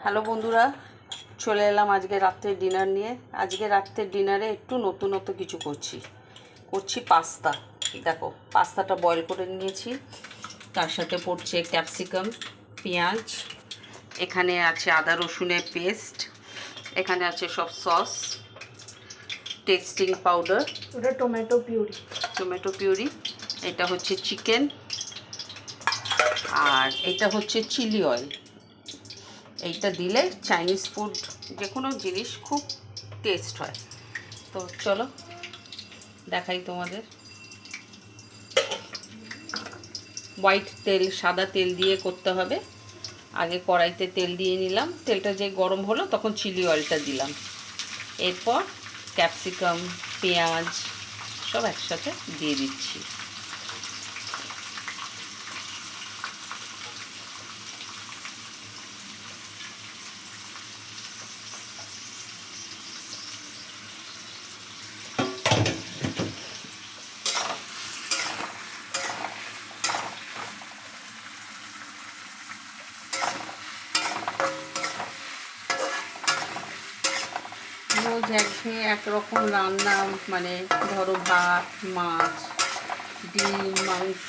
Hello বন্ধুরা, চলে এলাম আজকে রাত্রের ডিনার নিয়ে। আজকে রাত্রের ডিনারে একটু নতুনত্ব কিছু করছি পাস্তা। দেখো, পাস্তাটা বয়েল করে নিয়েছি, তার সাথে পড়ছে ক্যাপসিকাম, পেঁয়াজ, এখানে আছে আদা রসুনের পেস্ট, এখানে আছে সব সস, টেস্টিং পাউডার, ওটা টমেটো পিউরি, এটা হচ্ছে চিকেন, আর এটা হচ্ছে চিলি অয়েল। এইটা দিলে চাইনিজ ফুড যে কোনো জিনিস খুব টেস্ট হয়। তো চলো দেখাই তোমাদের। হোয়াইট তেল, সাদা তেল দিয়ে করতে হবে। আগে কড়াইতে তেল দিয়ে নিলাম, তেলটা যে গরম হলো তখন চিলি অয়েলটা দিলাম, এরপর ক্যাপসিকাম, পেঁয়াজ সব একসাথে দিয়ে দিচ্ছি। রোজ একঘেয়ে একরকম রান্না, মানে ধরো ভাত, মাছ, ডিম, মাংস,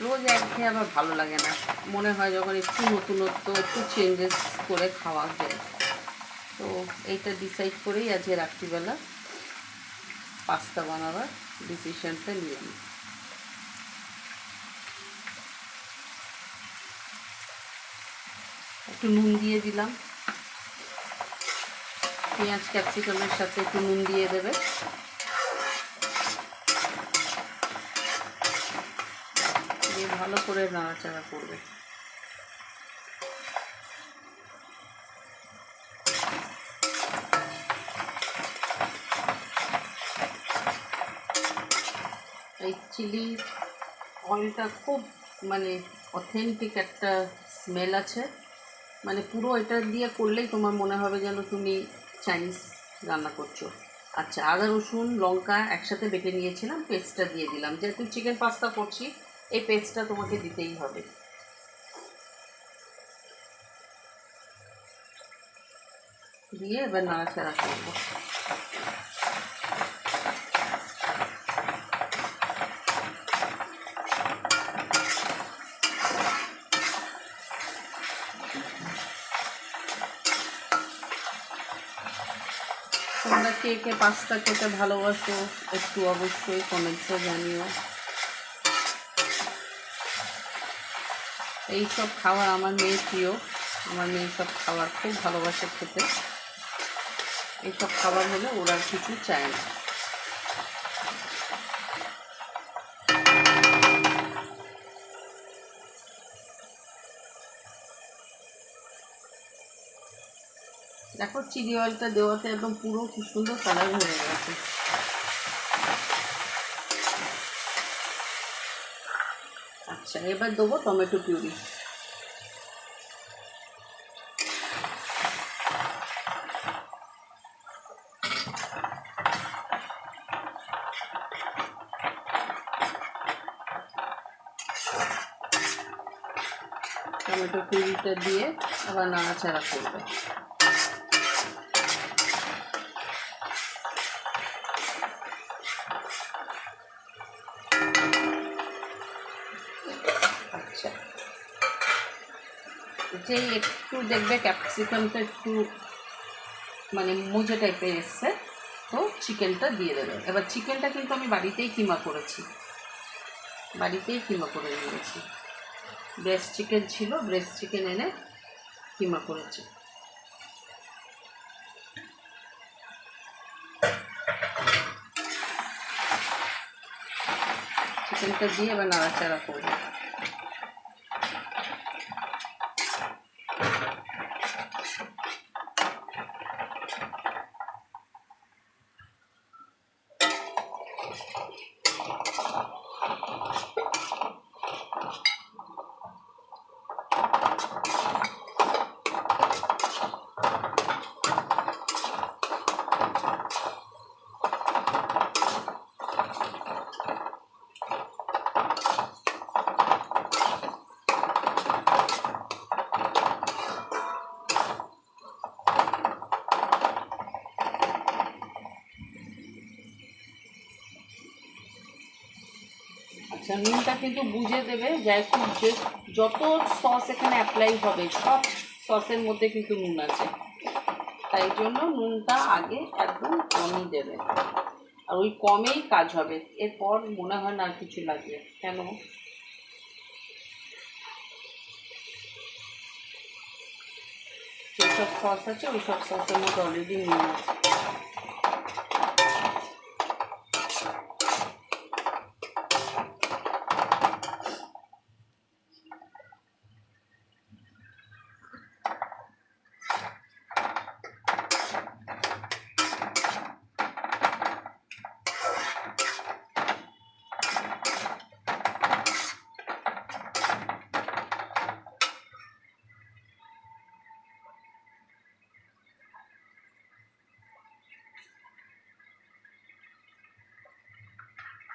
রোজ একঘেয়ে আবার ভালো লাগে না। মনে হয় যখন একটু নতুনত্ব, একটু চেঞ্জেস করে খাওয়া যায়। তো এইটা ডিসাইড করেই আজকে রাত্রিবেলা পাস্তা বানাবার ডিসিশনটা নিলাম। একটু নুন দিয়ে দিলাম, পেঁয়াজ ক্যাপসিকামের সাথে একটু নুন দিয়ে দেবে। দিয়ে ভালো করে নাড়াচাড়া করবে। এই চিলি অয়েলটা খুব মানে অথেন্টিক একটা স্মেল আছে, মানে পুরো এটা দিয়ে করলেই তোমার মনে হবে যেন তুমি চাইনিজ রান্না করছো। আচ্ছা, আদা রসুন লঙ্কা একসাথে বেটে নিয়েছিলাম, পেস্টটা দিয়ে দিলাম। যেহেতু চিকেন পাস্তা করছি, এই পেস্টটা তোমাকে দিতেই হবে। দিয়ে এবার নাড়াচাড়া করবো। তোমরা কে কে পাস্তা খেতে ভালোবাসো একটু অবশ্যই কমেন্টসে জানিও। এইসব খাবার আমার মেয়ে প্রিয়, আমার মেয়ে সব খাবার খুব ভালোবাসে খেতে। এইসব খাবার হলে ওরা কিছু চায় না। দেখো, চিলি অয়েলটা দেওয়াতে একদম পুরো কি সুন্দর কালার হয়ে গেছে। আচ্ছা, এবার দেবো টমেটো পিউরি। টমেটো পিউরিটা দিয়ে আবার নাড়াচাড়া করবে। আচ্ছা, যেই একটু দেখবে ক্যাপসিকামটা একটু মানে মুজে টাইপের এসছে, তো চিকেনটা দিয়ে দেবে। এবার চিকেনটা কিন্তু আমি বাড়িতেই কিমা করেছি, বাড়িতেই কিমা করে নিয়েছি। ব্রেস্ট চিকেন ছিল, ব্রেস্ট চিকেন এনে কিমা করেছি। চিকেনটা দিয়ে এবার নাড়াচাড়া করবো। আচ্ছা, নুনটা কিন্তু বুঝে দেবে, যাই খুব যত সস এখানে অ্যাপ্লাই হবে সব সসের মধ্যে কিন্তু নুন আছে, তাই জন্য নুনটা আগে একদম কমই দেবে, আর ওই কমেই কাজ হবে। এরপর মনে হয় না আর কিছু লাগবে। কেন, যেসব সস আছে ওই সব সসের মধ্যে অলরেডি নুন আছে।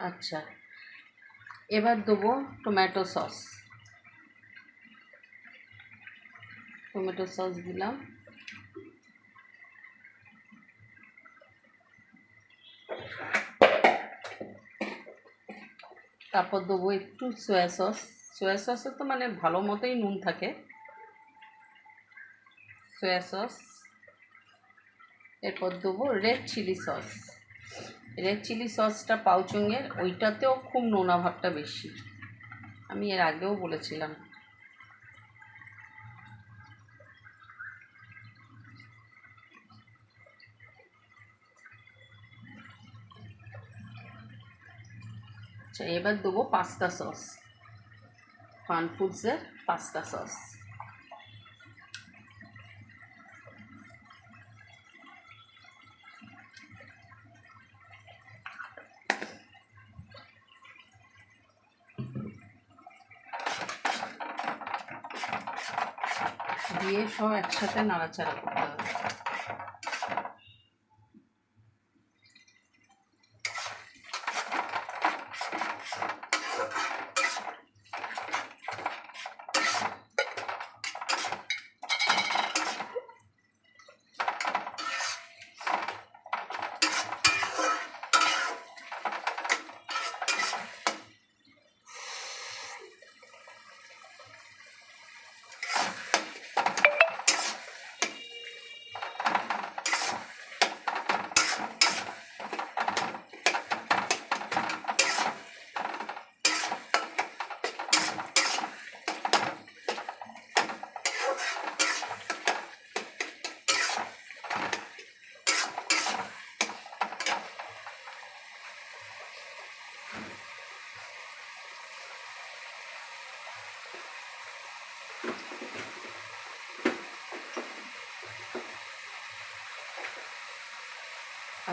আচ্ছা, এবার দেবো টমেটো সস। টমেটো সস দিলাম, তারপর দেবো একটু সয়া সস। সয়া সসে তো মানে ভালো মতোই নুন থাকে, সয়া সস। এরপর দেবো red chilli sauce. Red chilli সসটা পাউচুংয়ের, ওইটাতেও খুব নোনা ভাবটা বেশি, আমি এর আগেও বলেছিলাম। আচ্ছা, এবার দেবো পাস্তা সস, ফান ফুডসের পাস্তা সস। দিয়ে সব একসাথে নাড়াচাড়া করতে হবে।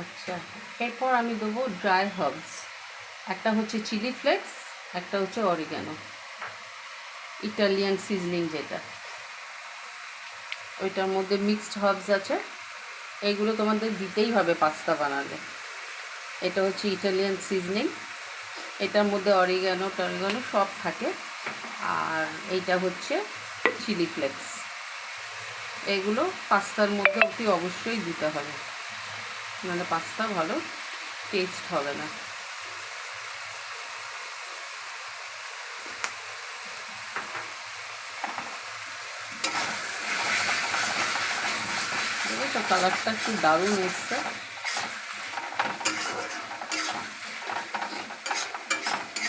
আচ্ছা, এরপর আমি দেবো ড্রাই হার্বস। একটা হচ্ছে চিলি ফ্লেক্স, একটা হচ্ছে অরিগ্যানো, ইটালিয়ান সিজনিং যেটা, ওইটার মধ্যে মিক্সড হার্বস আছে। এইগুলো তোমাদের দিতেই হবে পাস্তা বানালে। এটা হচ্ছে ইটালিয়ান সিজনিং, এটার মধ্যে অরিগ্যানো টরিগ্যানো সব থাকে। আর এইটা হচ্ছে চিলি ফ্লেক্স। এগুলো পাস্তার মধ্যে অতি অবশ্যই দিতে হবে, নাহলে পাস্তা ভালো টেস্ট হবে না। তো কালারটা খুব দারুণ এসছে।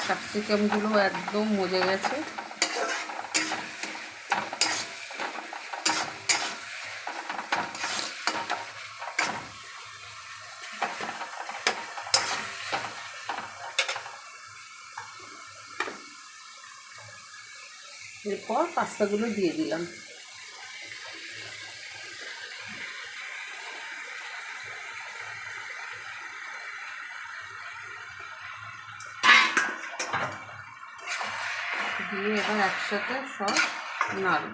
ক্যাপসিকামগুলো একদম মজে গেছে। এরপর পাস্তাগুলো দিয়ে দিলাম। দিয়ে এবার একসাথে সব নাড়ব।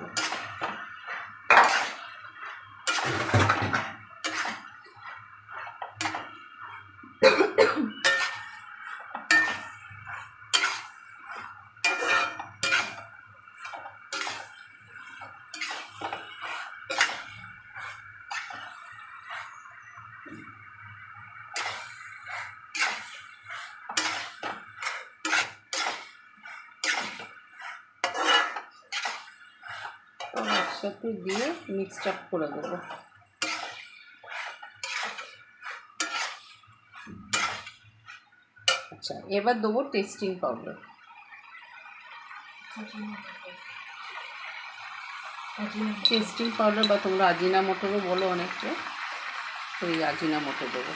একসাথে দিয়ে মিক্সড আপ করে দেবো। আচ্ছা, এবার দেবো টেস্টিং পাউডার। টেস্টিং পাউডার বা তোমরা আজিনা মটরও বলো অনেকটা, তো এই আজিনা মটর দেবো।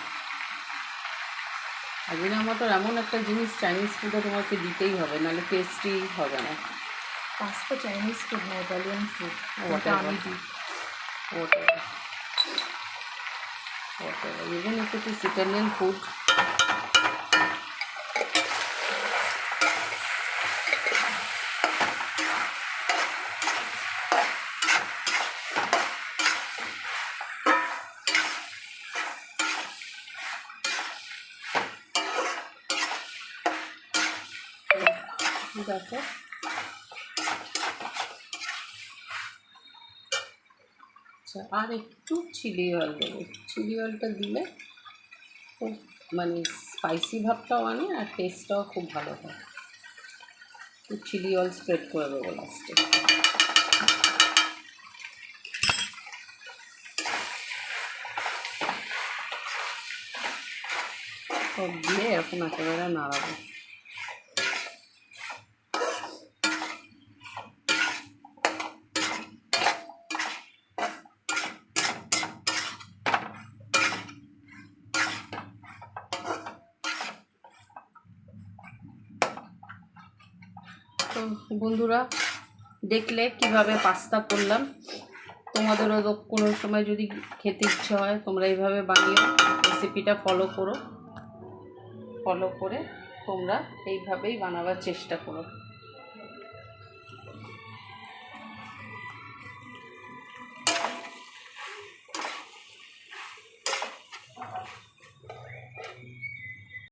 আজিনা মটর এমন একটা জিনিস চাইনিজ ফুডে তোমাকে দিতেই হবে, নাহলে টেস্টি হবে না। পাস্তা চাইনিজ ফুড না, ইটালিয়ান ফুড। আমি দিই whatever, even if it is Italian food. দেখো আচ্ছা, আর একটু চিলি অয়েল দেবো। চিলি অয়েলটা দিলে খুব মানে স্পাইসি ভাবটাও আনে আর টেস্টটাও খুব ভালো হয়। একটু চিলি অয়েল স্প্রেড করে দেবো লাস্টে। সব দিয়ে এরকম একেবারে নাড়াবো। তো বন্ধুরা, দেখলে কিভাবে পাস্তা করলাম। তোমাদেরও কোনো সময় যদি খেতে ইচ্ছে হয় তোমরা এইভাবে বানিয়ে রেসিপিটা ফলো করে তোমরা এইভাবেই বানাবার চেষ্টা করো।